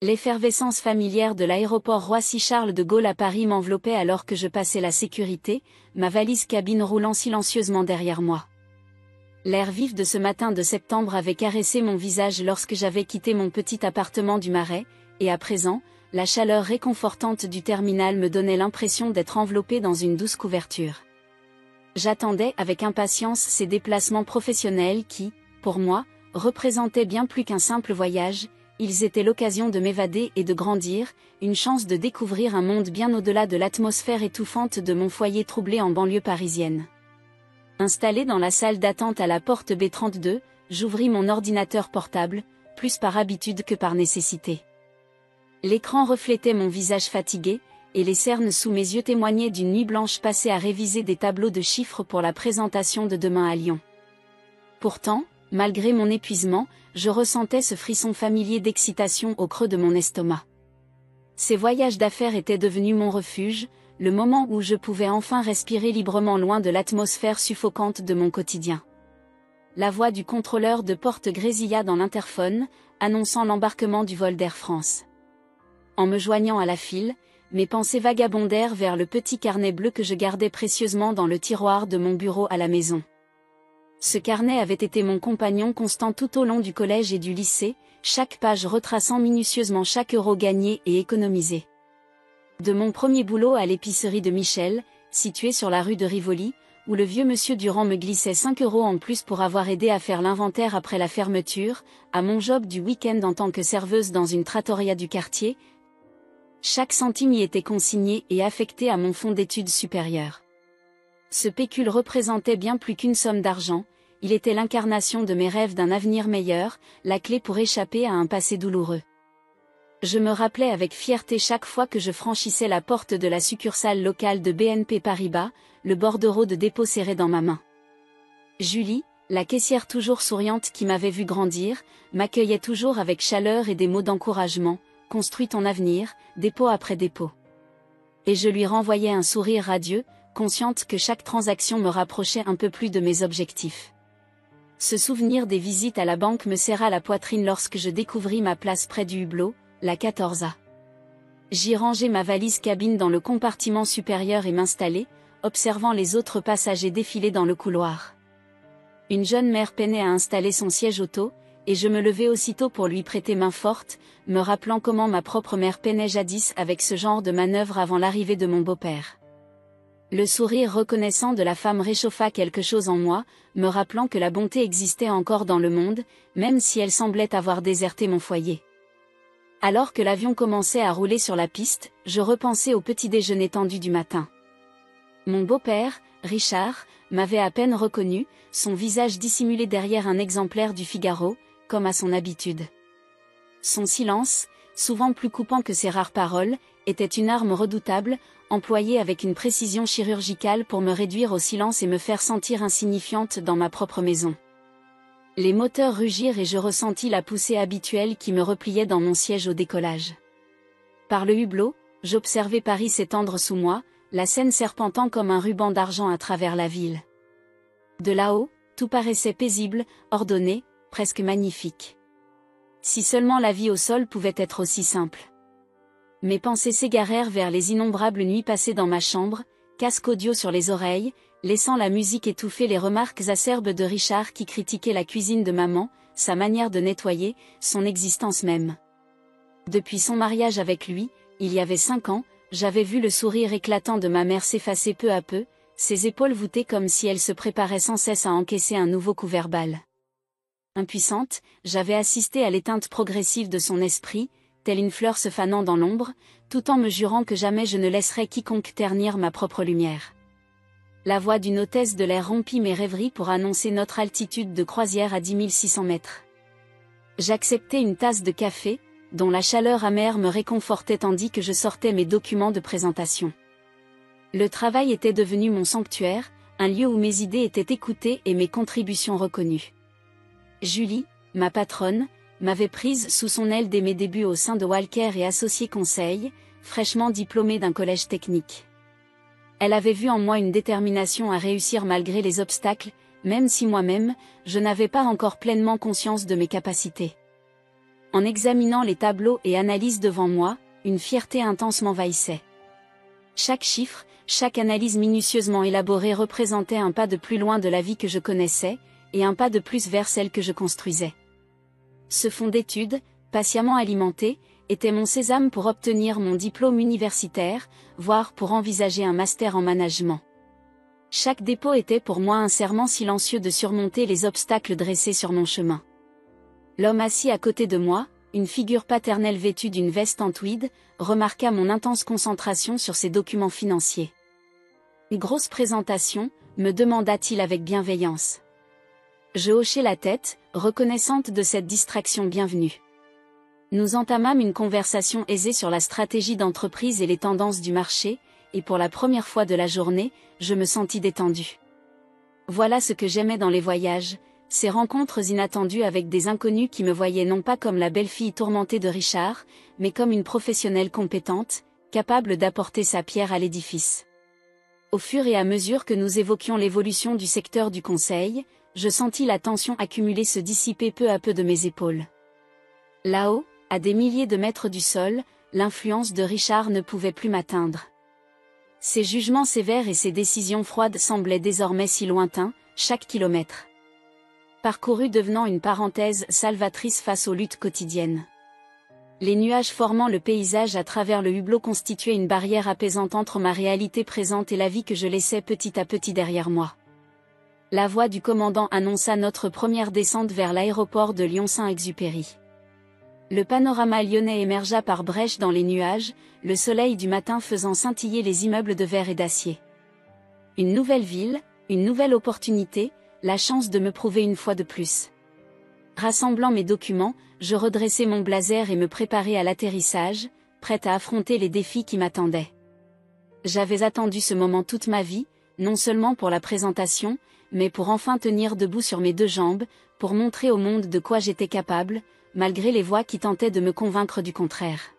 L'effervescence familière de l'aéroport Roissy-Charles de Gaulle à Paris m'enveloppait alors que je passais la sécurité, ma valise cabine roulant silencieusement derrière moi. L'air vif de ce matin de septembre avait caressé mon visage lorsque j'avais quitté mon petit appartement du Marais, et à présent, la chaleur réconfortante du terminal me donnait l'impression d'être enveloppée dans une douce couverture. J'attendais avec impatience ces déplacements professionnels qui, pour moi, représentaient bien plus qu'un simple voyage. Ils étaient l'occasion de m'évader et de grandir, une chance de découvrir un monde bien au-delà de l'atmosphère étouffante de mon foyer troublé en banlieue parisienne. Installé dans la salle d'attente à la porte B32, j'ouvris mon ordinateur portable, plus par habitude que par nécessité. L'écran reflétait mon visage fatigué, et les cernes sous mes yeux témoignaient d'une nuit blanche passée à réviser des tableaux de chiffres pour la présentation de demain à Lyon. Pourtant, malgré mon épuisement, je ressentais ce frisson familier d'excitation au creux de mon estomac. Ces voyages d'affaires étaient devenus mon refuge, le moment où je pouvais enfin respirer librement loin de l'atmosphère suffocante de mon quotidien. La voix du contrôleur de porte grésilla dans l'interphone, annonçant l'embarquement du vol d'Air France. En me joignant à la file, mes pensées vagabondèrent vers le petit carnet bleu que je gardais précieusement dans le tiroir de mon bureau à la maison. Ce carnet avait été mon compagnon constant tout au long du collège et du lycée, chaque page retraçant minutieusement chaque euro gagné et économisé. De mon premier boulot à l'épicerie de Michel, située sur la rue de Rivoli, où le vieux monsieur Durand me glissait 5 € en plus pour avoir aidé à faire l'inventaire après la fermeture, à mon job du week-end en tant que serveuse dans une trattoria du quartier, chaque centime y était consigné et affecté à mon fonds d'études supérieures. Ce pécule représentait bien plus qu'une somme d'argent, il était l'incarnation de mes rêves d'un avenir meilleur, la clé pour échapper à un passé douloureux. Je me rappelais avec fierté chaque fois que je franchissais la porte de la succursale locale de BNP Paribas, le bordereau de dépôt serré dans ma main. Julie, la caissière toujours souriante qui m'avait vu grandir, m'accueillait toujours avec chaleur et des mots d'encouragement, « Construis ton avenir, dépôt après dépôt ». Et je lui renvoyais un sourire radieux, consciente que chaque transaction me rapprochait un peu plus de mes objectifs. Ce souvenir des visites à la banque me serra la poitrine lorsque je découvris ma place près du hublot, la 14A. J'y rangeai ma valise cabine dans le compartiment supérieur et m'installai, observant les autres passagers défiler dans le couloir. Une jeune mère peinait à installer son siège auto, et je me levai aussitôt pour lui prêter main forte, me rappelant comment ma propre mère peinait jadis avec ce genre de manœuvre avant l'arrivée de mon beau-père. Le sourire reconnaissant de la femme réchauffa quelque chose en moi, me rappelant que la bonté existait encore dans le monde, même si elle semblait avoir déserté mon foyer. Alors que l'avion commençait à rouler sur la piste, je repensai au petit déjeuner tendu du matin. Mon beau-père, Richard, m'avait à peine reconnu, son visage dissimulé derrière un exemplaire du Figaro, comme à son habitude. Son silence, souvent plus coupant que ses rares paroles, était une arme redoutable, employée avec une précision chirurgicale pour me réduire au silence et me faire sentir insignifiante dans ma propre maison. Les moteurs rugirent et je ressentis la poussée habituelle qui me repliait dans mon siège au décollage. Par le hublot, j'observais Paris s'étendre sous moi, la Seine serpentant comme un ruban d'argent à travers la ville. De là-haut, tout paraissait paisible, ordonné, presque magnifique. Si seulement la vie au sol pouvait être aussi simple. Mes pensées s'égarèrent vers les innombrables nuits passées dans ma chambre, casque audio sur les oreilles, laissant la musique étouffer les remarques acerbes de Richard qui critiquait la cuisine de maman, sa manière de nettoyer, son existence même. Depuis son mariage avec lui, il y avait 5 ans, j'avais vu le sourire éclatant de ma mère s'effacer peu à peu, ses épaules voûtées comme si elle se préparait sans cesse à encaisser un nouveau coup verbal. Impuissante, j'avais assisté à l'éteinte progressive de son esprit, telle une fleur se fanant dans l'ombre, tout en me jurant que jamais je ne laisserais quiconque ternir ma propre lumière. La voix d'une hôtesse de l'air rompit mes rêveries pour annoncer notre altitude de croisière à 10 600 mètres. J'acceptai une tasse de café, dont la chaleur amère me réconfortait tandis que je sortais mes documents de présentation. Le travail était devenu mon sanctuaire, un lieu où mes idées étaient écoutées et mes contributions reconnues. Julie, ma patronne, m'avait prise sous son aile dès mes débuts au sein de Walker et Associés Conseil, fraîchement diplômée d'un collège technique. Elle avait vu en moi une détermination à réussir malgré les obstacles, même si moi-même, je n'avais pas encore pleinement conscience de mes capacités. En examinant les tableaux et analyses devant moi, une fierté intense m'envahissait. Chaque chiffre, chaque analyse minutieusement élaborée représentait un pas de plus loin de la vie que je connaissais, et un pas de plus vers celle que je construisais. Ce fonds d'études, patiemment alimenté, était mon sésame pour obtenir mon diplôme universitaire, voire pour envisager un master en management. Chaque dépôt était pour moi un serment silencieux de surmonter les obstacles dressés sur mon chemin. L'homme assis à côté de moi, une figure paternelle vêtue d'une veste en tweed, remarqua mon intense concentration sur ses documents financiers. Une grosse présentation, me demanda-t-il avec bienveillance. Je hochai la tête, reconnaissante de cette distraction bienvenue. Nous entamâmes une conversation aisée sur la stratégie d'entreprise et les tendances du marché, et pour la première fois de la journée, je me sentis détendue. Voilà ce que j'aimais dans les voyages, ces rencontres inattendues avec des inconnus qui me voyaient non pas comme la belle-fille tourmentée de Richard, mais comme une professionnelle compétente, capable d'apporter sa pierre à l'édifice. Au fur et à mesure que nous évoquions l'évolution du secteur du conseil, je sentis la tension accumulée se dissiper peu à peu de mes épaules. Là-haut, à des milliers de mètres du sol, l'influence de Richard ne pouvait plus m'atteindre. Ses jugements sévères et ses décisions froides semblaient désormais si lointains, chaque kilomètre parcouru devenant une parenthèse salvatrice face aux luttes quotidiennes. Les nuages formant le paysage à travers le hublot constituaient une barrière apaisante entre ma réalité présente et la vie que je laissais petit à petit derrière moi. La voix du commandant annonça notre première descente vers l'aéroport de Lyon-Saint-Exupéry. Le panorama lyonnais émergea par brèches dans les nuages, le soleil du matin faisant scintiller les immeubles de verre et d'acier. Une nouvelle ville, une nouvelle opportunité, la chance de me prouver une fois de plus. Rassemblant mes documents, je redressai mon blazer et me préparai à l'atterrissage, prête à affronter les défis qui m'attendaient. J'avais attendu ce moment toute ma vie, non seulement pour la présentation, mais pour enfin tenir debout sur mes deux jambes, pour montrer au monde de quoi j'étais capable, malgré les voix qui tentaient de me convaincre du contraire.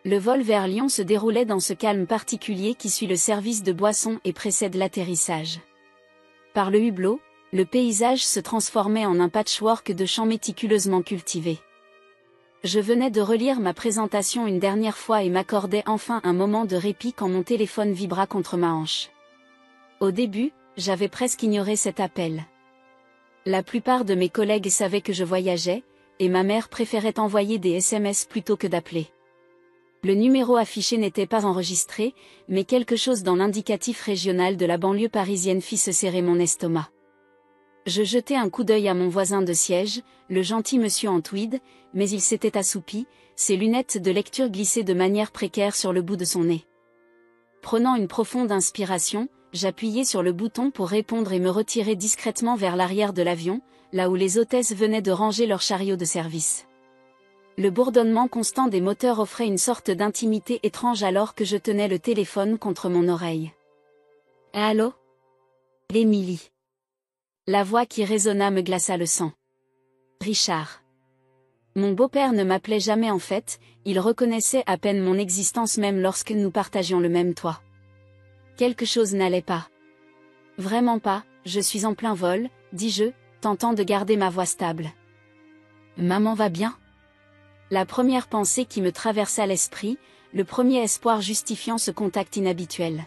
Le vol vers Lyon se déroulait dans ce calme particulier qui suit le service de boissons et précède l'atterrissage. Par le hublot, le paysage se transformait en un patchwork de champs méticuleusement cultivés. Je venais de relire ma présentation une dernière fois et m'accordais enfin un moment de répit quand mon téléphone vibra contre ma hanche. Au début, j'avais presque ignoré cet appel. La plupart de mes collègues savaient que je voyageais, et ma mère préférait envoyer des SMS plutôt que d'appeler. Le numéro affiché n'était pas enregistré, mais quelque chose dans l'indicatif régional de la banlieue parisienne fit se serrer mon estomac. Je jetai un coup d'œil à mon voisin de siège, le gentil monsieur en tweed, mais il s'était assoupi, ses lunettes de lecture glissaient de manière précaire sur le bout de son nez. Prenant une profonde inspiration, j'appuyai sur le bouton pour répondre et me retirai discrètement vers l'arrière de l'avion, là où les hôtesses venaient de ranger leur chariot de service. Le bourdonnement constant des moteurs offrait une sorte d'intimité étrange alors que je tenais le téléphone contre mon oreille. « Allô ? Émilie. » La voix qui résonna me glaça le sang. Richard. Mon beau-père ne m'appelait jamais en fait, il reconnaissait à peine mon existence même lorsque nous partagions le même toit. Quelque chose n'allait pas. Vraiment pas, je suis en plein vol, dis-je, tentant de garder ma voix stable. Maman va bien ? La première pensée qui me traversa l'esprit, le premier espoir justifiant ce contact inhabituel.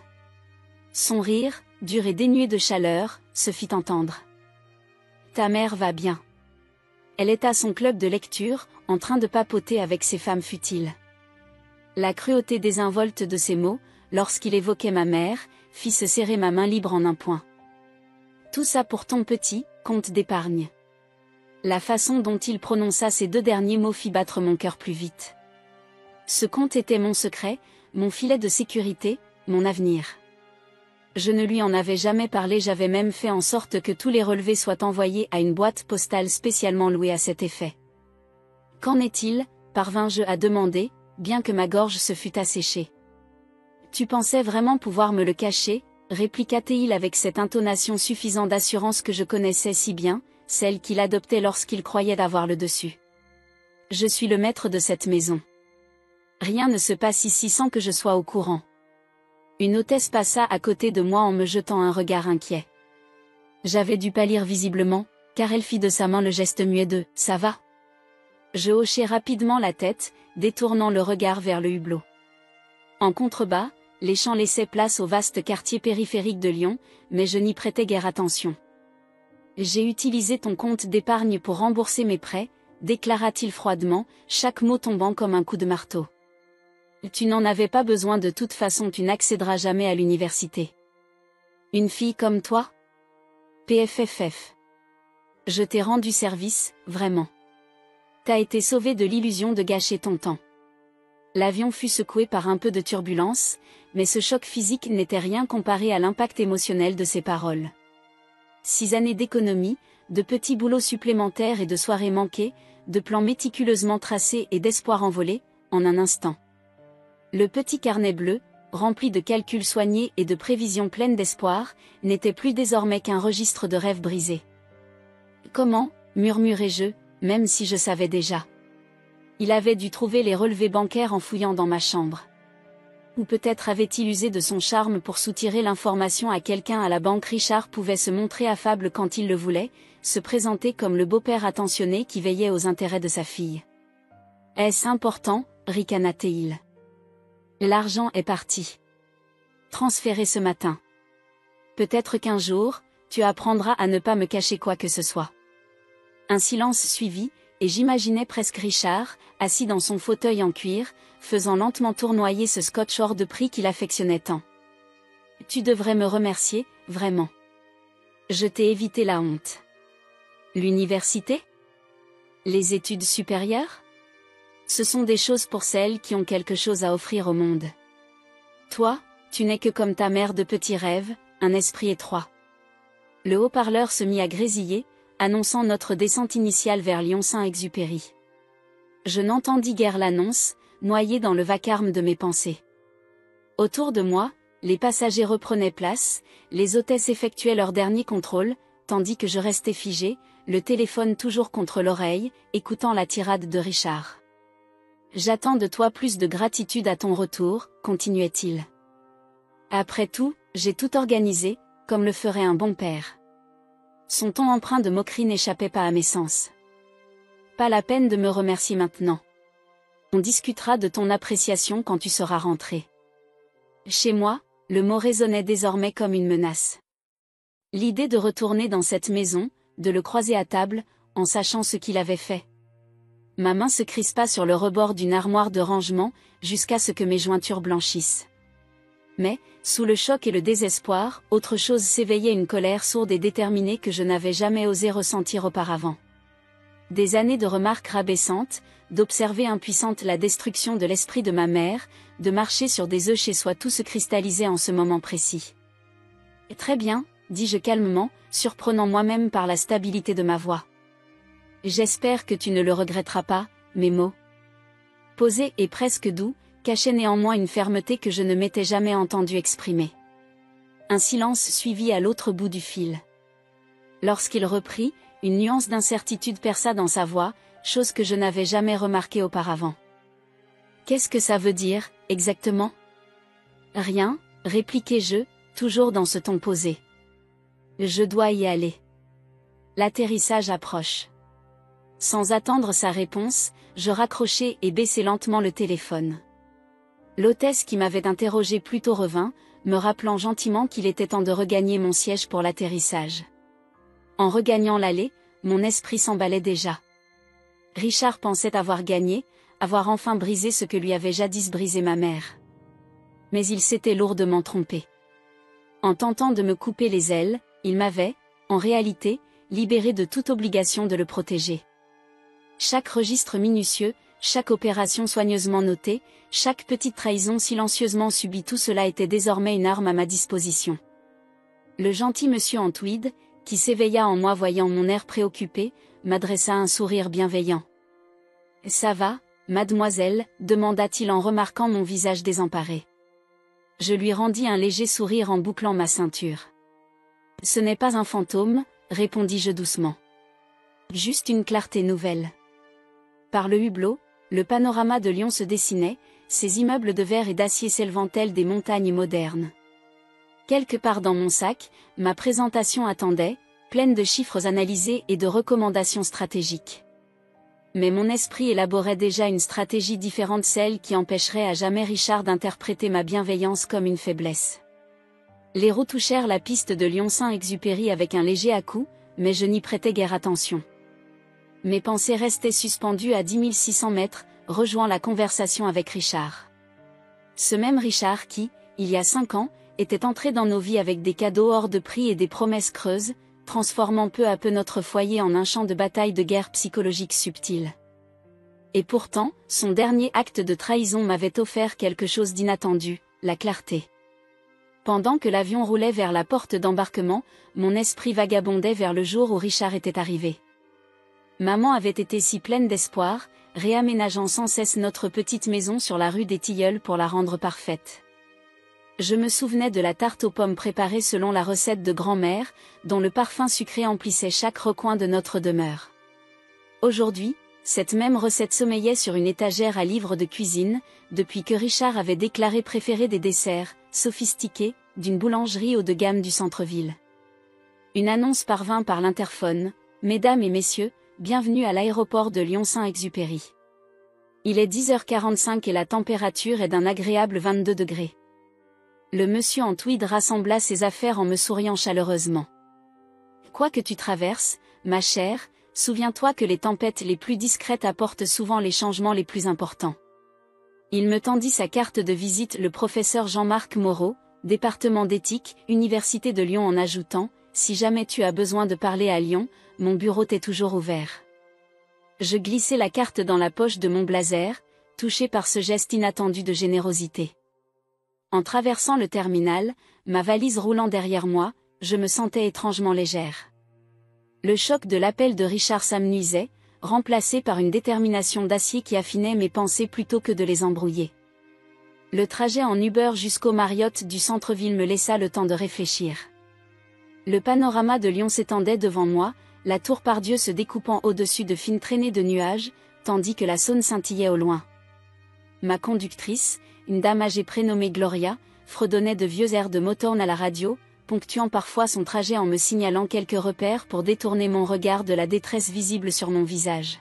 Son rire, dur et dénué de chaleur, se fit entendre. Ta mère va bien. Elle est à son club de lecture, en train de papoter avec ses femmes futiles. La cruauté désinvolte de ces mots, lorsqu'il évoquait ma mère, fit se serrer ma main libre en un point. Tout ça pour ton petit compte d'épargne. La façon dont il prononça ces deux derniers mots fit battre mon cœur plus vite. Ce compte était mon secret, mon filet de sécurité, mon avenir. Je ne lui en avais jamais parlé, j'avais même fait en sorte que tous les relevés soient envoyés à une boîte postale spécialement louée à cet effet. Qu'en est-il, parvins-je à demander, bien que ma gorge se fût asséchée. Tu pensais vraiment pouvoir me le cacher, répliqua-t-il avec cette intonation suffisante d'assurance que je connaissais si bien, celle qu'il adoptait lorsqu'il croyait avoir le dessus. Je suis le maître de cette maison. Rien ne se passe ici sans que je sois au courant. Une hôtesse passa à côté de moi en me jetant un regard inquiet. J'avais dû pâlir visiblement, car elle fit de sa main le geste muet de « ça va ». Je hochai rapidement la tête, détournant le regard vers le hublot. En contrebas, les champs laissaient place au vaste quartier périphérique de Lyon, mais je n'y prêtais guère attention. J'ai utilisé ton compte d'épargne pour rembourser mes prêts, déclara-t-il froidement, chaque mot tombant comme un coup de marteau. Tu n'en avais pas besoin, de toute façon tu n'accéderas jamais à l'université. Une fille comme toi? PFFF. Je t'ai rendu service, vraiment. T'as été sauvé de l'illusion de gâcher ton temps. L'avion fut secoué par un peu de turbulence, mais ce choc physique n'était rien comparé à l'impact émotionnel de ses paroles. 6 années d'économie, de petits boulots supplémentaires et de soirées manquées, de plans méticuleusement tracés et d'espoirs envolés, en un instant. Le petit carnet bleu, rempli de calculs soignés et de prévisions pleines d'espoir, n'était plus désormais qu'un registre de rêves brisés. Comment, murmurai-je, même si je savais déjà. Il avait dû trouver les relevés bancaires en fouillant dans ma chambre. Ou peut-être avait-il usé de son charme pour soutirer l'information à quelqu'un à la banque. Richard pouvait se montrer affable quand il le voulait, se présenter comme le beau-père attentionné qui veillait aux intérêts de sa fille. Est-ce important, ricana-t-il. L'argent est parti. Transféré ce matin. Peut-être qu'un jour, tu apprendras à ne pas me cacher quoi que ce soit. Un silence suivit, et j'imaginais presque Richard, assis dans son fauteuil en cuir, faisant lentement tournoyer ce scotch hors de prix qu'il affectionnait tant. Tu devrais me remercier, vraiment. Je t'ai évité la honte. L'université? Les études supérieures? Ce sont des choses pour celles qui ont quelque chose à offrir au monde. Toi, tu n'es que comme ta mère de petits rêves, un esprit étroit. Le haut-parleur se mit à grésiller, annonçant notre descente initiale vers Lyon-Saint-Exupéry. Je n'entendis guère l'annonce, noyé dans le vacarme de mes pensées. Autour de moi, les passagers reprenaient place, les hôtesses effectuaient leur dernier contrôle, tandis que je restais figé, le téléphone toujours contre l'oreille, écoutant la tirade de Richard. J'attends de toi plus de gratitude à ton retour, continuait-il. Après tout, j'ai tout organisé, comme le ferait un bon père. Son ton empreint de moquerie n'échappait pas à mes sens. Pas la peine de me remercier maintenant. On discutera de ton appréciation quand tu seras rentré. Chez moi, le mot résonnait désormais comme une menace. L'idée de retourner dans cette maison, de le croiser à table, en sachant ce qu'il avait fait. Ma main se crispa sur le rebord d'une armoire de rangement, jusqu'à ce que mes jointures blanchissent. Mais, sous le choc et le désespoir, autre chose s'éveillait, une colère sourde et déterminée que je n'avais jamais osé ressentir auparavant. Des années de remarques rabaissantes, d'observer impuissante la destruction de l'esprit de ma mère, de marcher sur des œufs chez soi, tout se cristallisait en ce moment précis. « Très bien, dis-je calmement, surprenant moi-même par la stabilité de ma voix. J'espère que tu ne le regretteras pas, mes mots. » Posés et presque doux, cachaient néanmoins une fermeté que je ne m'étais jamais entendu exprimer. Un silence suivit à l'autre bout du fil. Lorsqu'il reprit, une nuance d'incertitude perça dans sa voix, chose que je n'avais jamais remarquée auparavant. « Qu'est-ce que ça veut dire, exactement ? » « Rien, répliquai-je, toujours dans ce ton posé. Je dois y aller. L'atterrissage approche. Sans attendre sa réponse, je raccrochai et baissai lentement le téléphone. L'hôtesse qui m'avait interrogé plus tôt revint, me rappelant gentiment qu'il était temps de regagner mon siège pour l'atterrissage. En regagnant l'allée, mon esprit s'emballait déjà. Richard pensait avoir gagné, avoir enfin brisé ce que lui avait jadis brisé ma mère. Mais il s'était lourdement trompé. En tentant de me couper les ailes, il m'avait, en réalité, libéré de toute obligation de le protéger. Chaque registre minutieux, chaque opération soigneusement notée, chaque petite trahison silencieusement subie, tout cela était désormais une arme à ma disposition. Le gentil monsieur en tweed, qui s'éveilla en moi voyant mon air préoccupé, m'adressa un sourire bienveillant. « Ça va, mademoiselle ?» demanda-t-il en remarquant mon visage désemparé. Je lui rendis un léger sourire en bouclant ma ceinture. « Ce n'est pas un fantôme », répondis-je doucement. « Juste une clarté nouvelle. » Par le hublot, le panorama de Lyon se dessinait, ses immeubles de verre et d'acier s'élevant tels des montagnes modernes. Quelque part dans mon sac, ma présentation attendait, pleine de chiffres analysés et de recommandations stratégiques. Mais mon esprit élaborait déjà une stratégie différente, celle qui empêcherait à jamais Richard d'interpréter ma bienveillance comme une faiblesse. Les roues touchèrent la piste de Lyon-Saint-Exupéry avec un léger à-coup, mais je n'y prêtais guère attention. Mes pensées restaient suspendues à 10 600 mètres, rejoignant la conversation avec Richard. Ce même Richard qui, il y a 5 ans, était entré dans nos vies avec des cadeaux hors de prix et des promesses creuses, transformant peu à peu notre foyer en un champ de bataille de guerre psychologique subtile. Et pourtant, son dernier acte de trahison m'avait offert quelque chose d'inattendu, la clarté. Pendant que l'avion roulait vers la porte d'embarquement, mon esprit vagabondait vers le jour où Richard était arrivé. Maman avait été si pleine d'espoir, réaménageant sans cesse notre petite maison sur la rue des Tilleuls pour la rendre parfaite. Je me souvenais de la tarte aux pommes préparée selon la recette de grand-mère, dont le parfum sucré emplissait chaque recoin de notre demeure. Aujourd'hui, cette même recette sommeillait sur une étagère à livres de cuisine, depuis que Richard avait déclaré préférer des desserts, sophistiqués, d'une boulangerie haut de gamme du centre-ville. Une annonce parvint par l'interphone: « Mesdames et messieurs, bienvenue à l'aéroport de Lyon-Saint-Exupéry. Il est 10h45 et la température est d'un agréable 22 degrés. » Le monsieur en tweed rassembla ses affaires en me souriant chaleureusement. « Quoi que tu traverses, ma chère, souviens-toi que les tempêtes les plus discrètes apportent souvent les changements les plus importants. » Il me tendit sa carte de visite, le professeur Jean-Marc Moreau, département d'éthique, Université de Lyon, en ajoutant: « Si jamais tu as besoin de parler à Lyon, mon bureau t'est toujours ouvert. » Je glissai la carte dans la poche de mon blazer, touché par ce geste inattendu de générosité. En traversant le terminal, ma valise roulant derrière moi, je me sentais étrangement légère. Le choc de l'appel de Richard s'amenuisait, remplacé par une détermination d'acier qui affinait mes pensées plutôt que de les embrouiller. Le trajet en Uber jusqu'au Marriott du centre-ville me laissa le temps de réfléchir. Le panorama de Lyon s'étendait devant moi, la tour Pardieu se découpant au-dessus de fines traînées de nuages, tandis que la Saône scintillait au loin. Ma conductrice, une dame âgée prénommée Gloria, fredonnait de vieux airs de Motown à la radio, ponctuant parfois son trajet en me signalant quelques repères pour détourner mon regard de la détresse visible sur mon visage.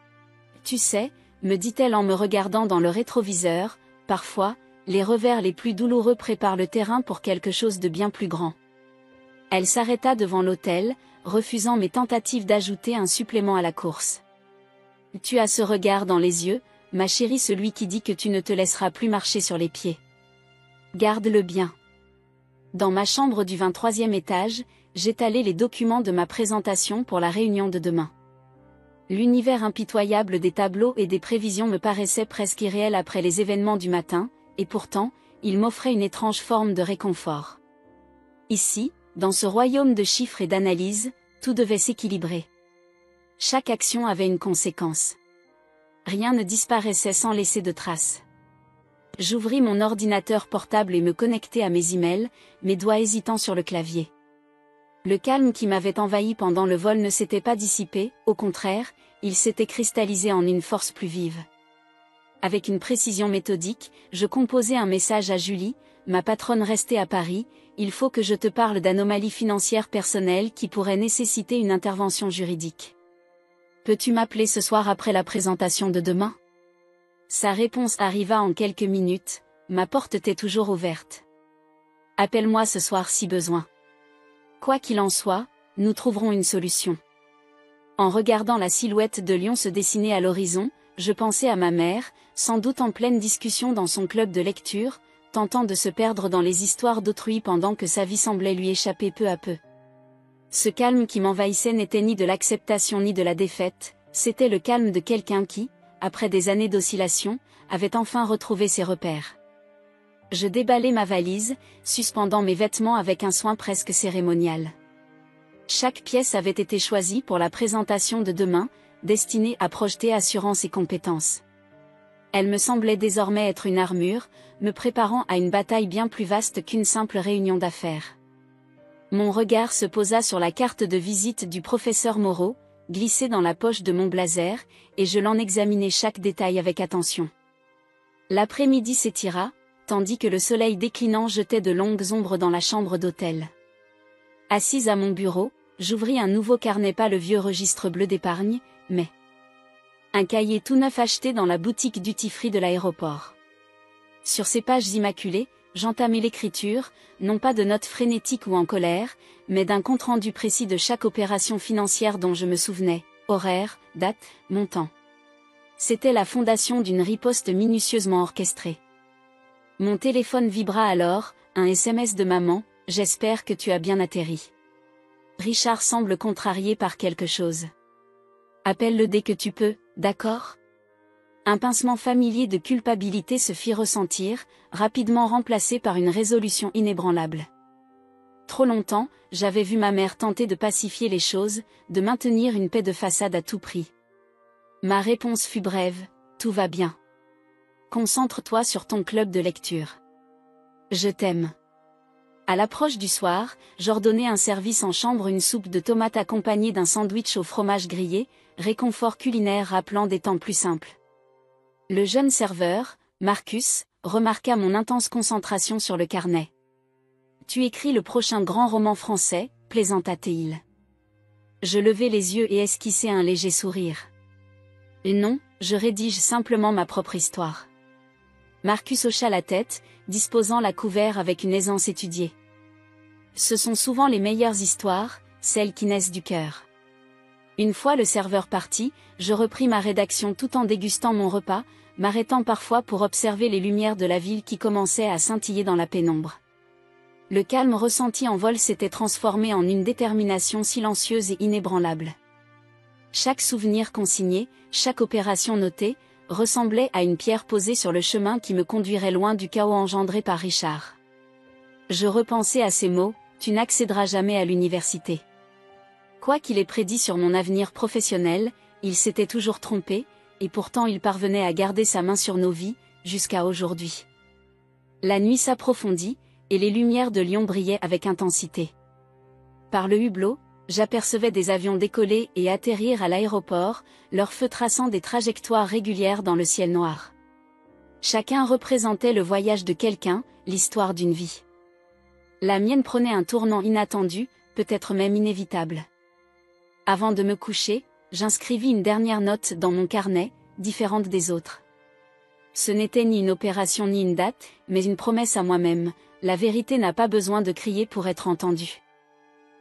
« Tu sais », me dit-elle en me regardant dans le rétroviseur, « parfois, les revers les plus douloureux préparent le terrain pour quelque chose de bien plus grand. » Elle s'arrêta devant l'hôtel, refusant mes tentatives d'ajouter un supplément à la course. « Tu as ce regard dans les yeux, ma chérie, celui qui dit que tu ne te laisseras plus marcher sur les pieds. Garde-le bien. » Dans ma chambre du 23e étage, j'étalai les documents de ma présentation pour la réunion de demain. L'univers impitoyable des tableaux et des prévisions me paraissait presque irréel après les événements du matin, et pourtant, il m'offrait une étrange forme de réconfort. Ici, dans ce royaume de chiffres et d'analyses, tout devait s'équilibrer. Chaque action avait une conséquence. Rien ne disparaissait sans laisser de traces. J'ouvris mon ordinateur portable et me connectai à mes emails, mes doigts hésitants sur le clavier. Le calme qui m'avait envahi pendant le vol ne s'était pas dissipé, au contraire, il s'était cristallisé en une force plus vive. Avec une précision méthodique, je composai un message à Julie, ma patronne restée à Paris: « Il faut que je te parle d'anomalies financières personnelles qui pourraient nécessiter une intervention juridique. Peux-tu m'appeler ce soir après la présentation de demain ?» Sa réponse arriva en quelques minutes: « Ma porte t'est toujours ouverte. Appelle-moi ce soir si besoin. Quoi qu'il en soit, nous trouverons une solution. » En regardant la silhouette de Lyon se dessiner à l'horizon, je pensais à ma mère, sans doute en pleine discussion dans son club de lecture, tentant de se perdre dans les histoires d'autrui pendant que sa vie semblait lui échapper peu à peu. Ce calme qui m'envahissait n'était ni de l'acceptation ni de la défaite, c'était le calme de quelqu'un qui, après des années d'oscillation, avait enfin retrouvé ses repères. Je déballai ma valise, suspendant mes vêtements avec un soin presque cérémonial. Chaque pièce avait été choisie pour la présentation de demain, destinée à projeter assurance et compétence. Elle me semblait désormais être une armure, me préparant à une bataille bien plus vaste qu'une simple réunion d'affaires. Mon regard se posa sur la carte de visite du professeur Moreau, glissée dans la poche de mon blazer, et je l'en examinai chaque détail avec attention. L'après-midi s'étira, tandis que le soleil déclinant jetait de longues ombres dans la chambre d'hôtel. Assise à mon bureau, j'ouvris un nouveau carnet, pas le vieux registre bleu d'épargne, mais Un cahier tout neuf acheté dans la boutique duty-free de l'aéroport. Sur ces pages immaculées, j'entamais l'écriture, non pas de notes frénétiques ou en colère, mais d'un compte-rendu précis de chaque opération financière dont je me souvenais, horaire, date, montant. C'était la fondation d'une riposte minutieusement orchestrée. Mon téléphone vibra alors, un SMS de maman, « J'espère que tu as bien atterri. Richard semble contrarié par quelque chose. Appelle-le dès que tu peux, d'accord ? » Un pincement familier de culpabilité se fit ressentir, rapidement remplacé par une résolution inébranlable. Trop longtemps, j'avais vu ma mère tenter de pacifier les choses, de maintenir une paix de façade à tout prix. Ma réponse fut brève, tout va bien. Concentre-toi sur ton club de lecture. Je t'aime. À l'approche du soir, j'ordonnai un service en chambre, une soupe de tomates accompagnée d'un sandwich au fromage grillé, réconfort culinaire rappelant des temps plus simples. Le jeune serveur, Marcus, remarqua mon intense concentration sur le carnet. « Tu écris le prochain grand roman français », plaisanta-t-il. Je levai les yeux et esquissai un léger sourire. « Non, je rédige simplement ma propre histoire. » Marcus hocha la tête, disposant la couvert avec une aisance étudiée. « Ce sont souvent les meilleures histoires, celles qui naissent du cœur. » Une fois le serveur parti, je repris ma rédaction tout en dégustant mon repas, m'arrêtant parfois pour observer les lumières de la ville qui commençaient à scintiller dans la pénombre. Le calme ressenti en vol s'était transformé en une détermination silencieuse et inébranlable. Chaque souvenir consigné, chaque opération notée, ressemblait à une pierre posée sur le chemin qui me conduirait loin du chaos engendré par Richard. Je repensais à ces mots, « Tu n'accéderas jamais à l'université ». Quoi qu'il ait prédit sur mon avenir professionnel, il s'était toujours trompé, et pourtant il parvenait à garder sa main sur nos vies, jusqu'à aujourd'hui. La nuit s'approfondit, et les lumières de Lyon brillaient avec intensité. Par le hublot, j'apercevais des avions décoller et atterrir à l'aéroport, leurs feux traçant des trajectoires régulières dans le ciel noir. Chacun représentait le voyage de quelqu'un, l'histoire d'une vie. La mienne prenait un tournant inattendu, peut-être même inévitable. Avant de me coucher, j'inscrivis une dernière note dans mon carnet, différente des autres. Ce n'était ni une opération ni une date, mais une promesse à moi-même, la vérité n'a pas besoin de crier pour être entendue.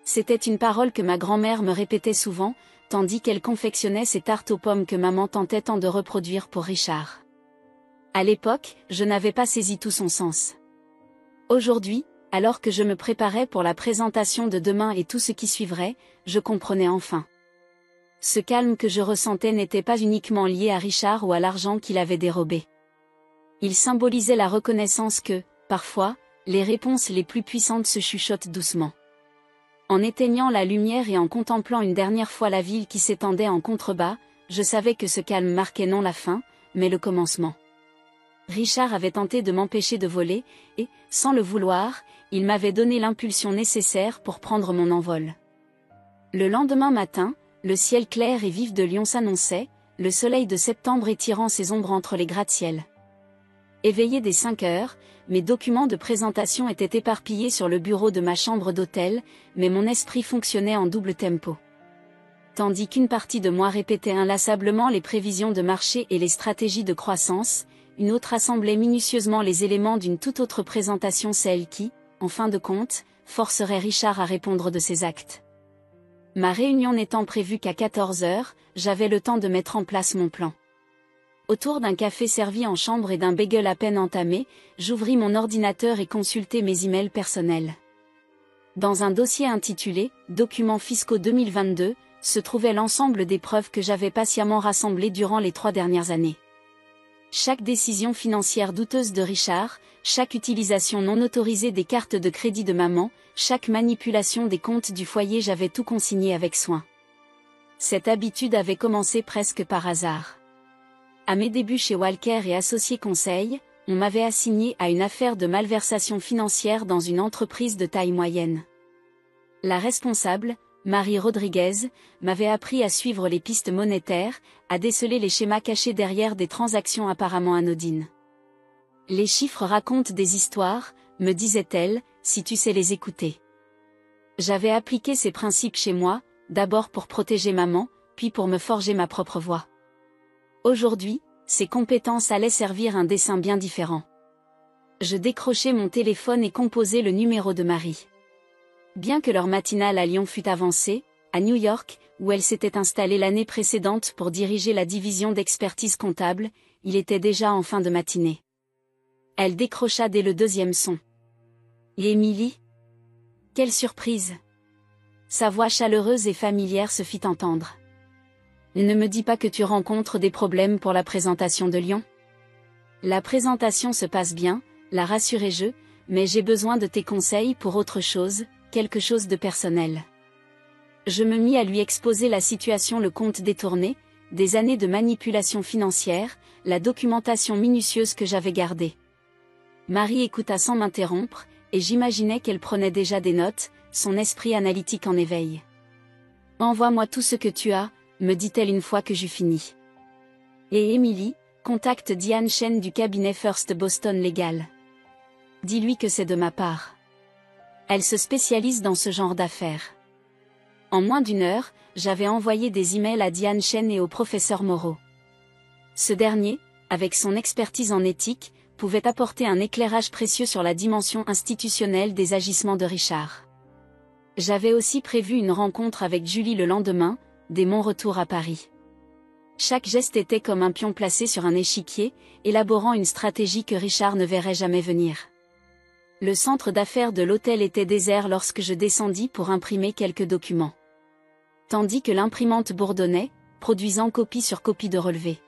C'était une parole que ma grand-mère me répétait souvent, tandis qu'elle confectionnait ces tartes aux pommes que maman tentait tant de reproduire pour Richard. À l'époque, je n'avais pas saisi tout son sens. Aujourd'hui, alors que je me préparais pour la présentation de demain et tout ce qui suivrait, je comprenais enfin. Ce calme que je ressentais n'était pas uniquement lié à Richard ou à l'argent qu'il avait dérobé. Il symbolisait la reconnaissance que, parfois, les réponses les plus puissantes se chuchotent doucement. En éteignant la lumière et en contemplant une dernière fois la ville qui s'étendait en contrebas, je savais que ce calme marquait non la fin, mais le commencement. Richard avait tenté de m'empêcher de voler, et, sans le vouloir, il m'avait donné l'impulsion nécessaire pour prendre mon envol. Le lendemain matin, le ciel clair et vif de Lyon s'annonçait, le soleil de septembre étirant ses ombres entre les gratte-ciels. Éveillé dès 5 heures, mes documents de présentation étaient éparpillés sur le bureau de ma chambre d'hôtel, mais mon esprit fonctionnait en double tempo. Tandis qu'une partie de moi répétait inlassablement les prévisions de marché et les stratégies de croissance, une autre assemblait minutieusement les éléments d'une toute autre présentation, celle qui, en fin de compte, forcerait Richard à répondre de ses actes. Ma réunion n'étant prévue qu'à 14 heures, j'avais le temps de mettre en place mon plan. Autour d'un café servi en chambre et d'un bagel à peine entamé, j'ouvris mon ordinateur et consultai mes emails personnels. Dans un dossier intitulé « Documents fiscaux 2022 », se trouvait l'ensemble des preuves que j'avais patiemment rassemblées durant les 3 dernières années. Chaque décision financière douteuse de Richard, chaque utilisation non autorisée des cartes de crédit de maman, chaque manipulation des comptes du foyer, j'avais tout consigné avec soin. Cette habitude avait commencé presque par hasard. À mes débuts chez Walker et Associés Conseil, on m'avait assigné à une affaire de malversation financière dans une entreprise de taille moyenne. La responsable, Marie Rodriguez, m'avait appris à suivre les pistes monétaires, à déceler les schémas cachés derrière des transactions apparemment anodines. Les chiffres racontent des histoires, me disait-elle, si tu sais les écouter. J'avais appliqué ces principes chez moi, d'abord pour protéger maman, puis pour me forger ma propre voie. Aujourd'hui, ses compétences allaient servir un dessein bien différent. Je décrochai mon téléphone et composai le numéro de Marie. Bien que leur matinale à Lyon fût avancée, à New York, où elle s'était installée l'année précédente pour diriger la division d'expertise comptable, il était déjà en fin de matinée. Elle décrocha dès le deuxième son. « Et Émilie ? Quelle surprise !» Sa voix chaleureuse et familière se fit entendre. « Ne me dis pas que tu rencontres des problèmes pour la présentation de Lyon ? La présentation se passe bien, la rassurai-je, mais j'ai besoin de tes conseils pour autre chose, quelque chose de personnel. » Je me mis à lui exposer la situation, le compte détourné, des années de manipulation financière, la documentation minutieuse que j'avais gardée. Marie écouta sans m'interrompre, et j'imaginais qu'elle prenait déjà des notes, son esprit analytique en éveil. « Envoie-moi tout ce que tu as, » me dit-elle une fois que j'eus fini. « Et Émilie, contacte Diane Chen du cabinet First Boston Legal. Dis-lui que c'est de ma part. Elle se spécialise dans ce genre d'affaires. » En moins d'une heure, j'avais envoyé des emails à Diane Chen et au professeur Moreau. Ce dernier, avec son expertise en éthique, pouvait apporter un éclairage précieux sur la dimension institutionnelle des agissements de Richard. J'avais aussi prévu une rencontre avec Julie le lendemain, dès mon retour à Paris. Chaque geste était comme un pion placé sur un échiquier, élaborant une stratégie que Richard ne verrait jamais venir. Le centre d'affaires de l'hôtel était désert lorsque je descendis pour imprimer quelques documents. Tandis que l'imprimante bourdonnait, produisant copie sur copie de relevés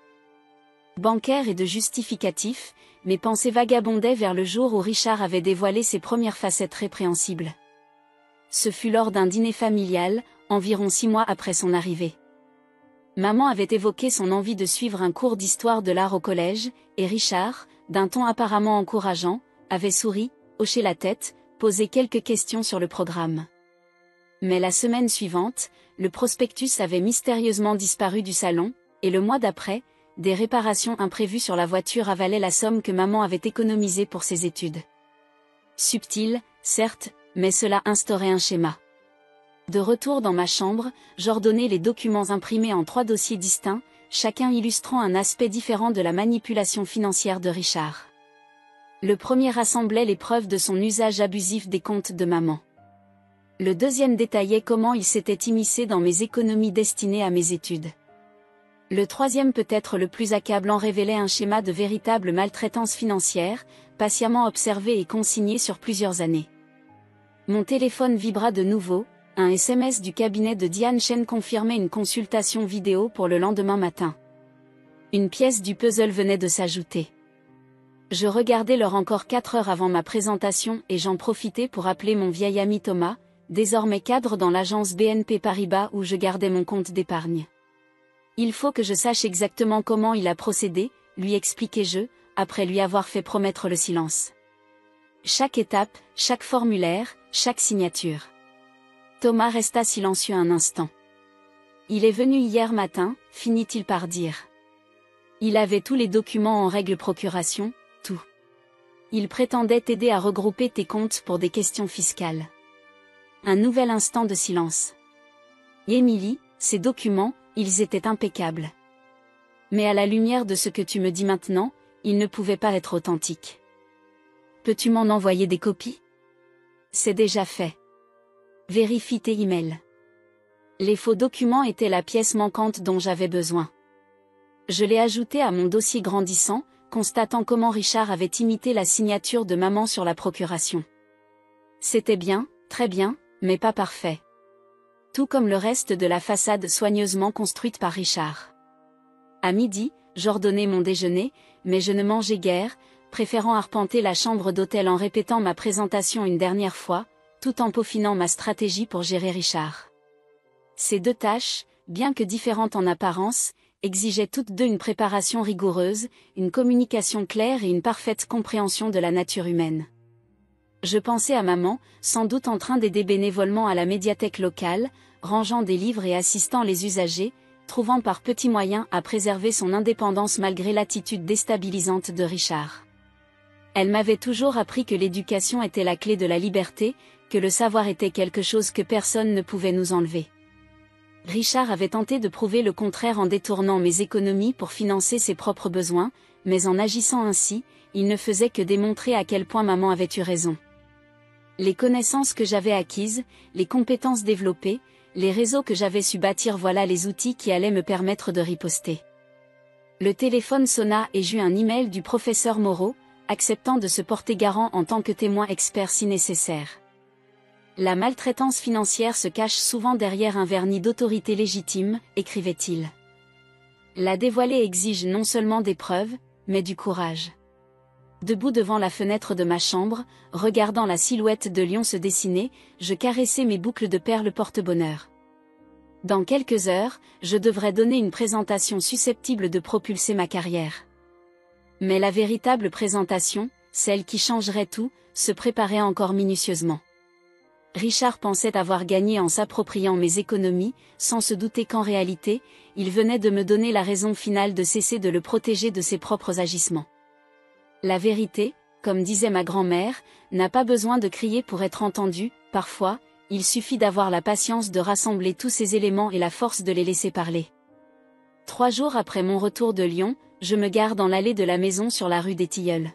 bancaires et de justificatifs, mes pensées vagabondaient vers le jour où Richard avait dévoilé ses premières facettes répréhensibles. Ce fut lors d'un dîner familial, environ 6 mois après son arrivée. Maman avait évoqué son envie de suivre un cours d'histoire de l'art au collège, et Richard, d'un ton apparemment encourageant, avait souri, hoché la tête, posé quelques questions sur le programme. Mais la semaine suivante, le prospectus avait mystérieusement disparu du salon, et le mois d'après, des réparations imprévues sur la voiture avalaient la somme que maman avait économisée pour ses études. Subtil, certes, mais cela instaurait un schéma. De retour dans ma chambre, j'ordonnai les documents imprimés en 3 dossiers distincts, chacun illustrant un aspect différent de la manipulation financière de Richard. Le premier rassemblait les preuves de son usage abusif des comptes de maman. Le deuxième détaillait comment il s'était immiscé dans mes économies destinées à mes études. Le troisième, peut-être le plus accablant, révélait un schéma de véritable maltraitance financière, patiemment observé et consigné sur plusieurs années. Mon téléphone vibra de nouveau, un SMS du cabinet de Diane Chen confirmait une consultation vidéo pour le lendemain matin. Une pièce du puzzle venait de s'ajouter. Je regardais l'heure, encore 4 heures avant ma présentation, et j'en profitais pour appeler mon vieil ami Thomas, désormais cadre dans l'agence BNP Paribas où je gardais mon compte d'épargne. Il faut que je sache exactement comment il a procédé, lui expliquai-je, après lui avoir fait promettre le silence. Chaque étape, chaque formulaire, chaque signature. Thomas resta silencieux un instant. Il est venu hier matin, finit-il par dire. Il avait tous les documents en règle, procuration, tout. Il prétendait t'aider à regrouper tes comptes pour des questions fiscales. Un nouvel instant de silence. Émilie, ces documents, ils étaient impeccables. Mais à la lumière de ce que tu me dis maintenant, ils ne pouvaient pas être authentiques. Peux-tu m'en envoyer des copies ? C'est déjà fait. Vérifie tes emails. Les faux documents étaient la pièce manquante dont j'avais besoin. Je l'ai ajouté à mon dossier grandissant, constatant comment Richard avait imité la signature de maman sur la procuration. C'était bien, très bien, mais pas parfait. Tout comme le reste de la façade soigneusement construite par Richard. À midi, j'ordonnai mon déjeuner, mais je ne mangeai guère, préférant arpenter la chambre d'hôtel en répétant ma présentation une dernière fois, tout en peaufinant ma stratégie pour gérer Richard. Ces 2 tâches, bien que différentes en apparence, exigeaient toutes 2 une préparation rigoureuse, une communication claire et une parfaite compréhension de la nature humaine. Je pensais à maman, sans doute en train d'aider bénévolement à la médiathèque locale, rangeant des livres et assistant les usagers, trouvant par petits moyens à préserver son indépendance malgré l'attitude déstabilisante de Richard. Elle m'avait toujours appris que l'éducation était la clé de la liberté, que le savoir était quelque chose que personne ne pouvait nous enlever. Richard avait tenté de prouver le contraire en détournant mes économies pour financer ses propres besoins, mais en agissant ainsi, il ne faisait que démontrer à quel point maman avait eu raison. Les connaissances que j'avais acquises, les compétences développées, les réseaux que j'avais su bâtir, voilà les outils qui allaient me permettre de riposter. Le téléphone sonna et j'eus un email du professeur Moreau, acceptant de se porter garant en tant que témoin expert si nécessaire. La maltraitance financière se cache souvent derrière un vernis d'autorité légitime, écrivait-il. La dévoiler exige non seulement des preuves, mais du courage. Debout devant la fenêtre de ma chambre, regardant la silhouette de lion se dessiner, je caressais mes boucles de perles porte-bonheur. Dans quelques heures, je devrais donner une présentation susceptible de propulser ma carrière. Mais la véritable présentation, celle qui changerait tout, se préparait encore minutieusement. Richard pensait avoir gagné en s'appropriant mes économies, sans se douter qu'en réalité, il venait de me donner la raison finale de cesser de le protéger de ses propres agissements. La vérité, comme disait ma grand-mère, n'a pas besoin de crier pour être entendue, parfois, il suffit d'avoir la patience de rassembler tous ces éléments et la force de les laisser parler. 3 jours après mon retour de Lyon, je me gare dans l'allée de la maison sur la rue des Tilleuls.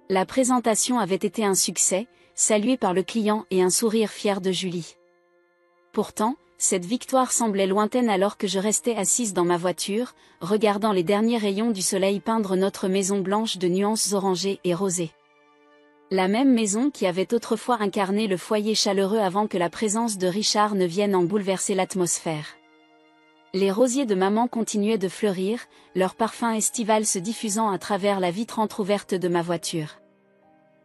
La présentation avait été un succès, salué par le client et un sourire fier de Julie. Pourtant, cette victoire semblait lointaine alors que je restais assise dans ma voiture, regardant les derniers rayons du soleil peindre notre maison blanche de nuances orangées et rosées. La même maison qui avait autrefois incarné le foyer chaleureux avant que la présence de Richard ne vienne en bouleverser l'atmosphère. Les rosiers de maman continuaient de fleurir, leur parfum estival se diffusant à travers la vitre entrouverte de ma voiture.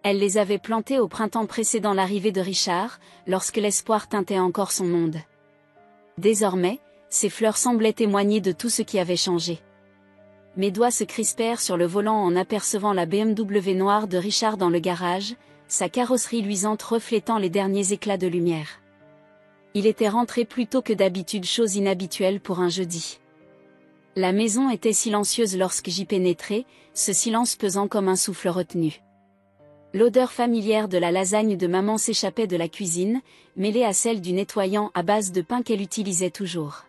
Elle les avait plantés au printemps précédant l'arrivée de Richard, lorsque l'espoir teintait encore son monde. Désormais, ces fleurs semblaient témoigner de tout ce qui avait changé. Mes doigts se crispèrent sur le volant en apercevant la BMW noire de Richard dans le garage, sa carrosserie luisante reflétant les derniers éclats de lumière. Il était rentré plus tôt que d'habitude, chose inhabituelle pour un jeudi. La maison était silencieuse lorsque j'y pénétrai, ce silence pesant comme un souffle retenu. L'odeur familière de la lasagne de maman s'échappait de la cuisine, mêlée à celle du nettoyant à base de pain qu'elle utilisait toujours.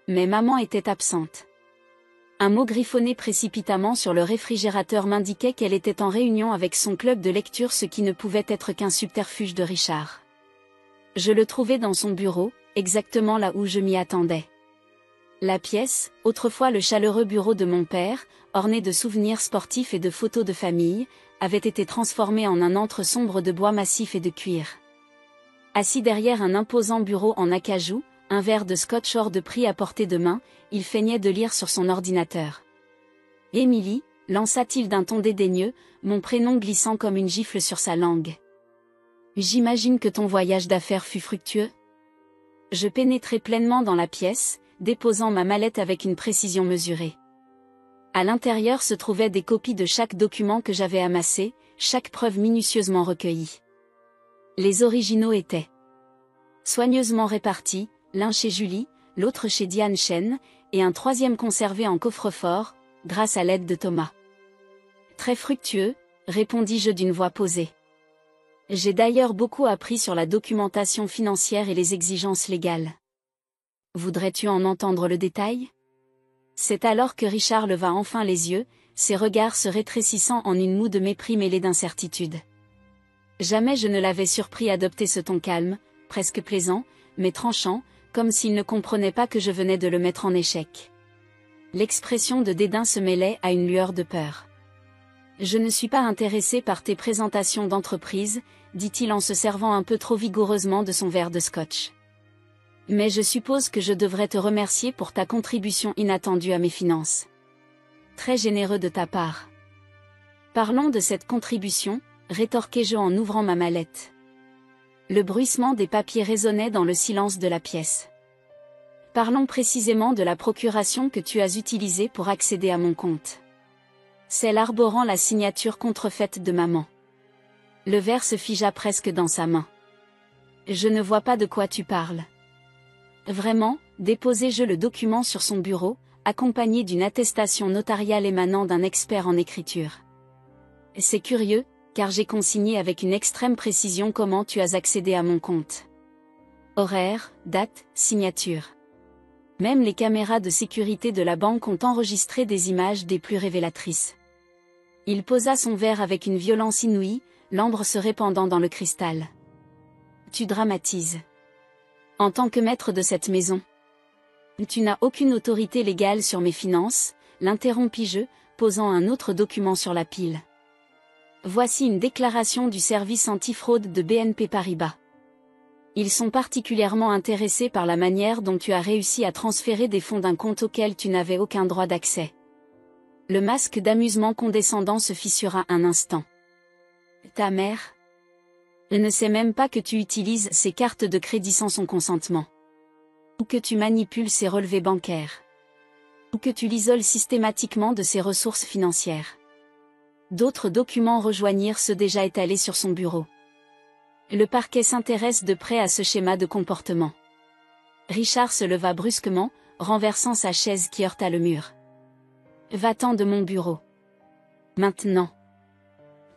Mais maman était absente. Un mot griffonné précipitamment sur le réfrigérateur m'indiquait qu'elle était en réunion avec son club de lecture, ce qui ne pouvait être qu'un subterfuge de Richard. Je le trouvais dans son bureau, exactement là où je m'y attendais. La pièce, autrefois le chaleureux bureau de mon père, orné de souvenirs sportifs et de photos de famille, avait été transformée en un antre sombre de bois massif et de cuir. Assis derrière un imposant bureau en acajou, un verre de scotch hors de prix à portée de main, il feignait de lire sur son ordinateur. « Émilie » lança-t-il d'un ton dédaigneux, mon prénom glissant comme une gifle sur sa langue. « J'imagine que ton voyage d'affaires fut fructueux ?» Je pénétrai pleinement dans la pièce, déposant ma mallette avec une précision mesurée. À l'intérieur se trouvaient des copies de chaque document que j'avais amassé, chaque preuve minutieusement recueillie. Les originaux étaient soigneusement répartis, l'un chez Julie, l'autre chez Diane Chen, et un troisième conservé en coffre-fort, grâce à l'aide de Thomas. Très fructueux, répondis-je d'une voix posée. J'ai d'ailleurs beaucoup appris sur la documentation financière et les exigences légales. Voudrais-tu en entendre le détail ? C'est alors que Richard leva enfin les yeux, ses regards se rétrécissant en une moue de mépris mêlée d'incertitude. Jamais je ne l'avais surpris adopter ce ton calme, presque plaisant, mais tranchant, comme s'il ne comprenait pas que je venais de le mettre en échec. L'expression de dédain se mêlait à une lueur de peur. « Je ne suis pas intéressé par tes présentations d'entreprise, » dit-il en se servant un peu trop vigoureusement de son verre de scotch. « Mais je suppose que je devrais te remercier pour ta contribution inattendue à mes finances. Très généreux de ta part. » Parlons de cette contribution, rétorquai-je en ouvrant ma mallette. Le bruissement des papiers résonnait dans le silence de la pièce. Parlons précisément de la procuration que tu as utilisée pour accéder à mon compte. Celle arborant la signature contrefaite de maman. Le verre se figea presque dans sa main. Je ne vois pas de quoi tu parles. Vraiment, déposai-je le document sur son bureau, accompagné d'une attestation notariale émanant d'un expert en écriture. C'est curieux, car j'ai consigné avec une extrême précision comment tu as accédé à mon compte. Horaire, date, signature. Même les caméras de sécurité de la banque ont enregistré des images des plus révélatrices. Il posa son verre avec une violence inouïe, l'ambre se répandant dans le cristal. Tu dramatises. En tant que maître de cette maison. Tu n'as aucune autorité légale sur mes finances, l'interrompis-je, posant un autre document sur la pile. Voici une déclaration du service antifraude de BNP Paribas. Ils sont particulièrement intéressés par la manière dont tu as réussi à transférer des fonds d'un compte auquel tu n'avais aucun droit d'accès. Le masque d'amusement condescendant se fissura un instant. Ta mère? Elle ne sait même pas que tu utilises ces cartes de crédit sans son consentement. Ou que tu manipules ses relevés bancaires. Ou que tu l'isoles systématiquement de ses ressources financières. D'autres documents rejoignirent ceux déjà étalés sur son bureau. Le parquet s'intéresse de près à ce schéma de comportement. Richard se leva brusquement, renversant sa chaise qui heurta le mur. Va-t'en de mon bureau. Maintenant.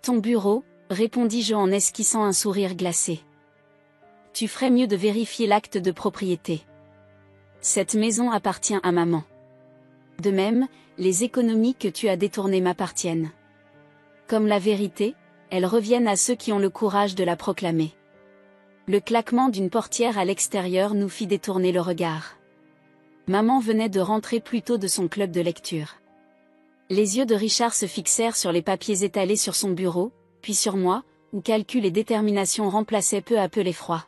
Ton bureau, répondis-je en esquissant un sourire glacé. Tu ferais mieux de vérifier l'acte de propriété. Cette maison appartient à maman. De même, les économies que tu as détournées m'appartiennent. Comme la vérité, elles reviennent à ceux qui ont le courage de la proclamer. Le claquement d'une portière à l'extérieur nous fit détourner le regard. Maman venait de rentrer plus tôt de son club de lecture. Les yeux de Richard se fixèrent sur les papiers étalés sur son bureau, puis sur moi, où calcul et détermination remplaçaient peu à peu l'effroi.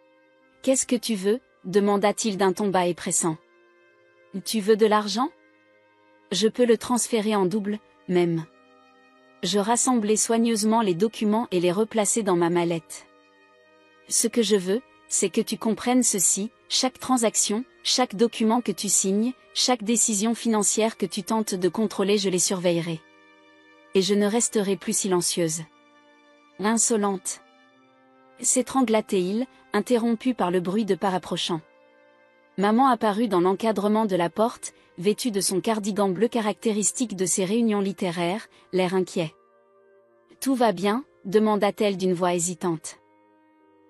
« Qu'est-ce que tu veux » demanda-t-il d'un ton bas et pressant. « Tu veux de l'argent ? Je peux le transférer en double, même. » Je rassemblai soigneusement les documents et les replaçai dans ma mallette. « Ce que je veux, c'est que tu comprennes ceci, chaque transaction, chaque document que tu signes, chaque décision financière que tu tentes de contrôler, je les surveillerai. Et je ne resterai plus silencieuse. » Insolente. S'étrangla-t-il, interrompu par le bruit de pas rapprochant. Maman apparut dans l'encadrement de la porte, vêtue de son cardigan bleu caractéristique de ses réunions littéraires, l'air inquiet. « Tout va bien ?» demanda-t-elle d'une voix hésitante.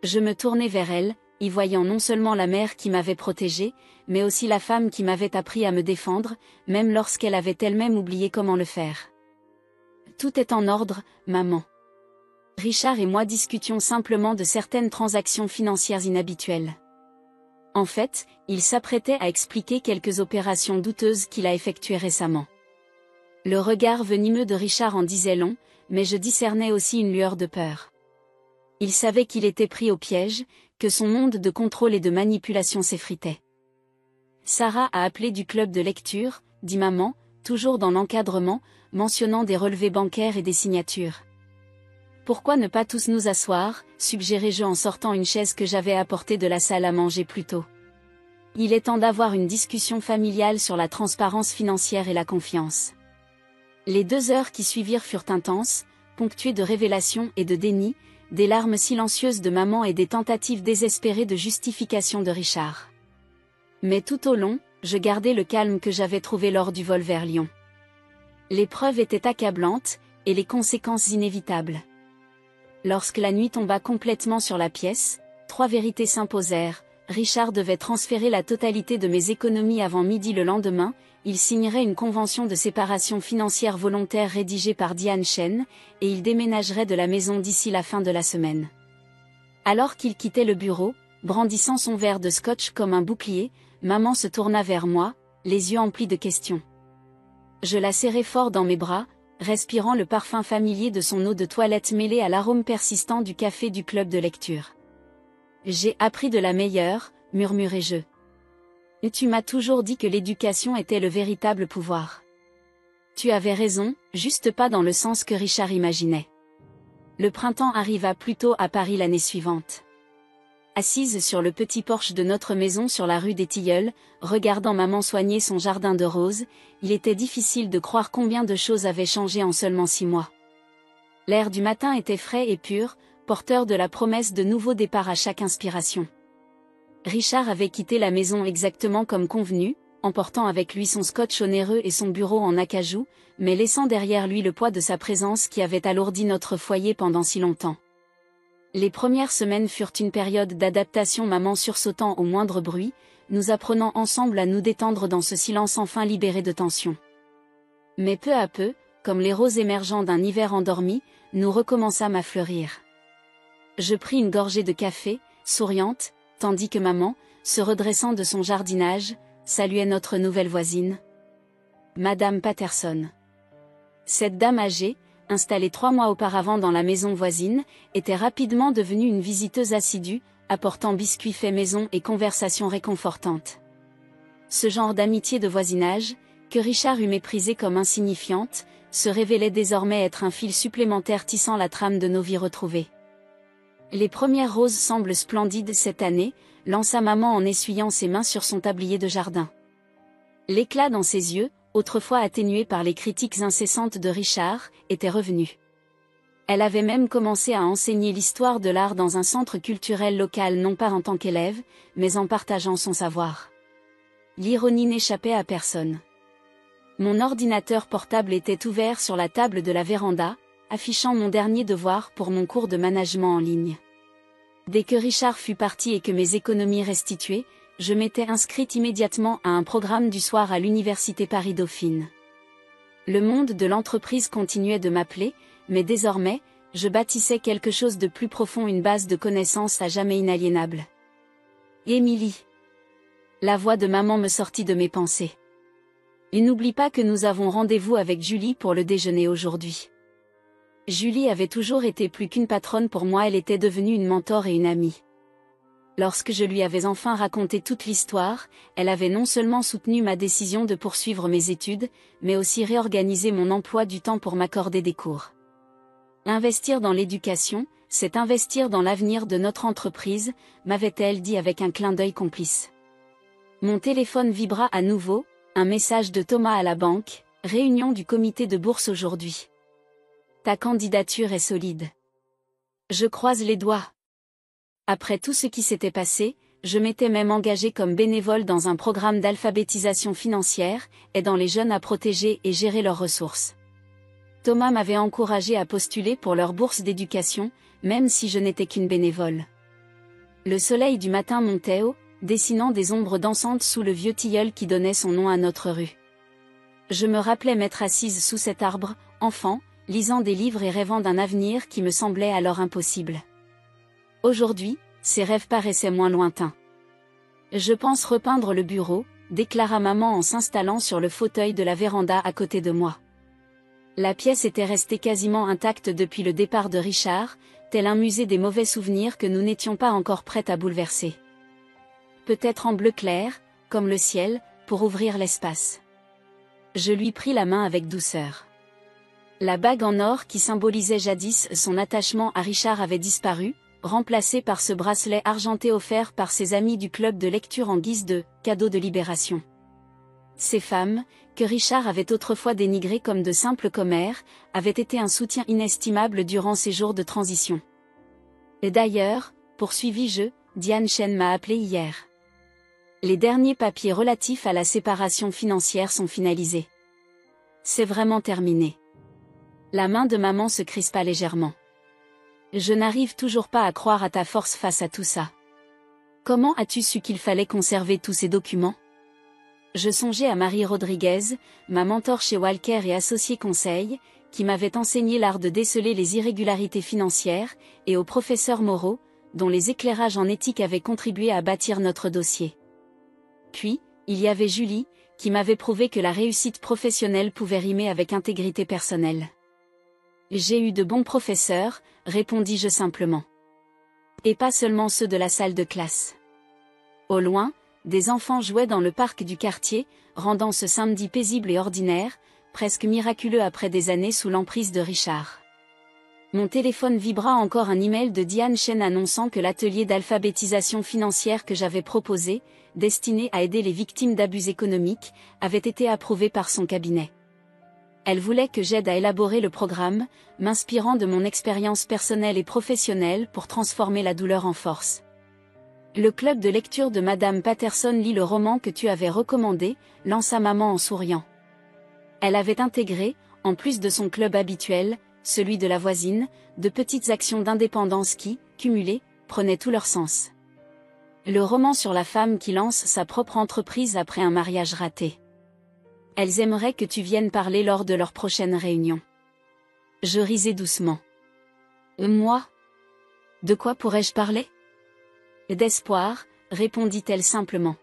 Je me tournai vers elle, y voyant non seulement la mère qui m'avait protégée, mais aussi la femme qui m'avait appris à me défendre, même lorsqu'elle avait elle-même oublié comment le faire. « Tout est en ordre, maman. Richard et moi discutions simplement de certaines transactions financières inhabituelles. En fait, il s'apprêtait à expliquer quelques opérations douteuses qu'il a effectuées récemment. Le regard venimeux de Richard en disait long, mais je discernais aussi une lueur de peur. Il savait qu'il était pris au piège, que son monde de contrôle et de manipulation s'effritait. Sarah a appelé du club de lecture, dit maman, toujours dans l'encadrement, mentionnant des relevés bancaires et des signatures. Pourquoi ne pas tous nous asseoir, suggérai-je en sortant une chaise que j'avais apportée de la salle à manger plus tôt. Il est temps d'avoir une discussion familiale sur la transparence financière et la confiance. Les 2 heures qui suivirent furent intenses, ponctuées de révélations et de déni, des larmes silencieuses de maman et des tentatives désespérées de justification de Richard. Mais tout au long, je gardai le calme que j'avais trouvé lors du vol vers Lyon. Les preuves étaient accablantes, et les conséquences inévitables. Lorsque la nuit tomba complètement sur la pièce, 3 vérités s'imposèrent. Richard devait transférer la totalité de mes économies avant midi le lendemain, il signerait une convention de séparation financière volontaire rédigée par Diane Chen, et il déménagerait de la maison d'ici la fin de la semaine. Alors qu'il quittait le bureau, brandissant son verre de scotch comme un bouclier, maman se tourna vers moi, les yeux emplis de questions. Je la serrai fort dans mes bras, respirant le parfum familier de son eau de toilette mêlé à l'arôme persistant du café du club de lecture. « J'ai appris de la meilleure », murmurai-je. « Et tu m'as toujours dit que l'éducation était le véritable pouvoir. » Tu avais raison, juste pas dans le sens que Richard imaginait. Le printemps arriva plus tôt à Paris l'année suivante. Assise sur le petit porche de notre maison sur la rue des Tilleuls, regardant maman soigner son jardin de roses, il était difficile de croire combien de choses avaient changé en seulement 6 mois. L'air du matin était frais et pur, porteur de la promesse de nouveaux départs à chaque inspiration. Richard avait quitté la maison exactement comme convenu, emportant avec lui son scotch onéreux et son bureau en acajou, mais laissant derrière lui le poids de sa présence qui avait alourdi notre foyer pendant si longtemps. Les premières semaines furent une période d'adaptation, maman sursautant au moindre bruit, nous apprenant ensemble à nous détendre dans ce silence enfin libéré de tension. Mais peu à peu, comme les roses émergeant d'un hiver endormi, nous recommençâmes à fleurir. Je pris une gorgée de café, souriante, tandis que maman, se redressant de son jardinage, saluait notre nouvelle voisine, Madame Patterson. Cette dame âgée, installée 3 mois auparavant dans la maison voisine, était rapidement devenue une visiteuse assidue, apportant biscuits faits maison et conversations réconfortantes. Ce genre d'amitié de voisinage, que Richard eût méprisée comme insignifiante, se révélait désormais être un fil supplémentaire tissant la trame de nos vies retrouvées. Les premières roses semblent splendides cette année, lança maman en essuyant ses mains sur son tablier de jardin. L'éclat dans ses yeux, autrefois atténué par les critiques incessantes de Richard, était revenu. Elle avait même commencé à enseigner l'histoire de l'art dans un centre culturel local non pas en tant qu'élève, mais en partageant son savoir. L'ironie n'échappait à personne. Mon ordinateur portable était ouvert sur la table de la véranda, affichant mon dernier devoir pour mon cours de management en ligne. Dès que Richard fut parti et que mes économies restituées, je m'étais inscrite immédiatement à un programme du soir à l'Université Paris-Dauphine. Le monde de l'entreprise continuait de m'appeler, mais désormais, je bâtissais quelque chose de plus profond, une base de connaissances à jamais inaliénable. Émilie. La voix de maman me sortit de mes pensées. Et n'oublie pas que nous avons rendez-vous avec Julie pour le déjeuner aujourd'hui. Julie avait toujours été plus qu'une patronne pour moi, elle était devenue une mentor et une amie. Lorsque je lui avais enfin raconté toute l'histoire, elle avait non seulement soutenu ma décision de poursuivre mes études, mais aussi réorganisé mon emploi du temps pour m'accorder des cours. Investir dans l'éducation, c'est investir dans l'avenir de notre entreprise, m'avait-elle dit avec un clin d'œil complice. Mon téléphone vibra à nouveau, un message de Thomas à la banque, réunion du comité de bourse aujourd'hui. Ta candidature est solide. Je croise les doigts. Après tout ce qui s'était passé, je m'étais même engagée comme bénévole dans un programme d'alphabétisation financière, aidant les jeunes à protéger et gérer leurs ressources. Thomas m'avait encouragée à postuler pour leur bourse d'éducation, même si je n'étais qu'une bénévole. Le soleil du matin montait haut, dessinant des ombres dansantes sous le vieux tilleul qui donnait son nom à notre rue. Je me rappelais m'être assise sous cet arbre, enfant, lisant des livres et rêvant d'un avenir qui me semblait alors impossible. Aujourd'hui, ces rêves paraissaient moins lointains. Je pense repeindre le bureau, déclara maman en s'installant sur le fauteuil de la véranda à côté de moi. La pièce était restée quasiment intacte depuis le départ de Richard, tel un musée des mauvais souvenirs que nous n'étions pas encore prêtes à bouleverser. Peut-être en bleu clair, comme le ciel, pour ouvrir l'espace. Je lui pris la main avec douceur. La bague en or qui symbolisait jadis son attachement à Richard avait disparu, remplacé par ce bracelet argenté offert par ses amis du club de lecture en guise de cadeau de libération. Ces femmes, que Richard avait autrefois dénigrées comme de simples commères, avaient été un soutien inestimable durant ces jours de transition. Et d'ailleurs, poursuivis-je, Diane Chen m'a appelé hier. Les derniers papiers relatifs à la séparation financière sont finalisés. C'est vraiment terminé. La main de maman se crispa légèrement. Je n'arrive toujours pas à croire à ta force face à tout ça. Comment as-tu su qu'il fallait conserver tous ces documents? Je songeais à Marie Rodriguez, ma mentor chez Walker et associé conseil, qui m'avait enseigné l'art de déceler les irrégularités financières, et au professeur Moreau, dont les éclairages en éthique avaient contribué à bâtir notre dossier. Puis, il y avait Julie, qui m'avait prouvé que la réussite professionnelle pouvait rimer avec intégrité personnelle. J'ai eu de bons professeurs, répondis-je simplement. Et pas seulement ceux de la salle de classe. Au loin, des enfants jouaient dans le parc du quartier, rendant ce samedi paisible et ordinaire, presque miraculeux après des années sous l'emprise de Richard. Mon téléphone vibra encore, un email de Diane Chen annonçant que l'atelier d'alphabétisation financière que j'avais proposé, destiné à aider les victimes d'abus économiques, avait été approuvé par son cabinet. Elle voulait que j'aide à élaborer le programme, m'inspirant de mon expérience personnelle et professionnelle pour transformer la douleur en force. Le club de lecture de Madame Patterson lit le roman que tu avais recommandé, lança maman en souriant. Elle avait intégré, en plus de son club habituel, celui de la voisine, de petites actions d'indépendance qui, cumulées, prenaient tout leur sens. Le roman sur la femme qui lance sa propre entreprise après un mariage raté. Elles aimeraient que tu viennes parler lors de leur prochaine réunion. Je risais doucement. Moi? De quoi pourrais-je parler? D'espoir, répondit-elle simplement.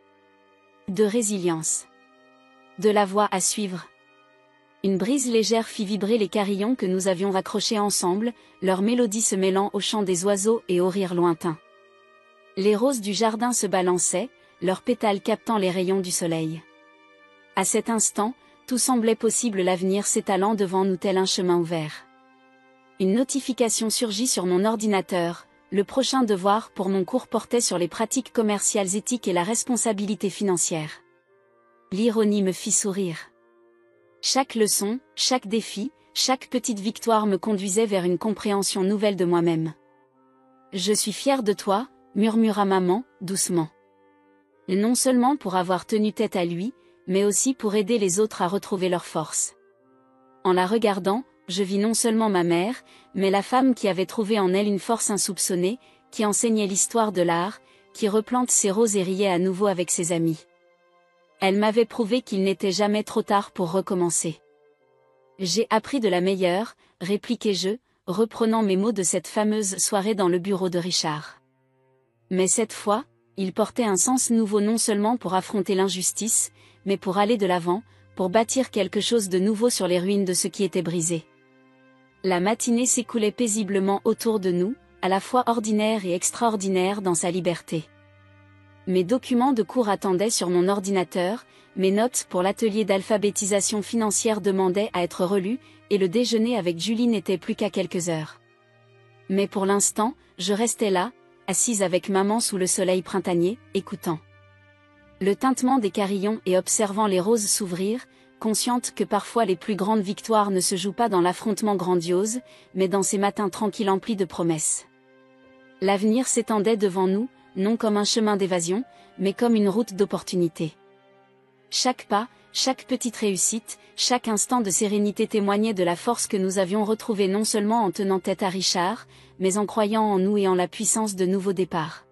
De résilience. De la voie à suivre. Une brise légère fit vibrer les carillons que nous avions accrochés ensemble, leur mélodie se mêlant au chant des oiseaux et au rire lointain. Les roses du jardin se balançaient, leurs pétales captant les rayons du soleil. À cet instant, tout semblait possible, l'avenir s'étalant devant nous tel un chemin ouvert. Une notification surgit sur mon ordinateur, le prochain devoir pour mon cours portait sur les pratiques commerciales éthiques et la responsabilité financière. L'ironie me fit sourire. Chaque leçon, chaque défi, chaque petite victoire me conduisait vers une compréhension nouvelle de moi-même. Je suis fière de toi, murmura maman, doucement. Non seulement pour avoir tenu tête à lui, mais aussi pour aider les autres à retrouver leur force. En la regardant, je vis non seulement ma mère, mais la femme qui avait trouvé en elle une force insoupçonnée, qui enseignait l'histoire de l'art, qui replante ses roses et riait à nouveau avec ses amis. Elle m'avait prouvé qu'il n'était jamais trop tard pour recommencer. J'ai appris de la meilleure, répliquai-je, reprenant mes mots de cette fameuse soirée dans le bureau de Richard. Mais cette fois, il portait un sens nouveau non seulement pour affronter l'injustice, mais pour aller de l'avant, pour bâtir quelque chose de nouveau sur les ruines de ce qui était brisé. La matinée s'écoulait paisiblement autour de nous, à la fois ordinaire et extraordinaire dans sa liberté. Mes documents de cours attendaient sur mon ordinateur, mes notes pour l'atelier d'alphabétisation financière demandaient à être relues, et le déjeuner avec Julie n'était plus qu'à quelques heures. Mais pour l'instant, je restais là, assise avec maman sous le soleil printanier, écoutant le tintement des carillons et observant les roses s'ouvrir, consciente que parfois les plus grandes victoires ne se jouent pas dans l'affrontement grandiose, mais dans ces matins tranquilles emplis de promesses. L'avenir s'étendait devant nous, non comme un chemin d'évasion, mais comme une route d'opportunité. Chaque pas, chaque petite réussite, chaque instant de sérénité témoignait de la force que nous avions retrouvée non seulement en tenant tête à Richard, mais en croyant en nous et en la puissance de nouveaux départs.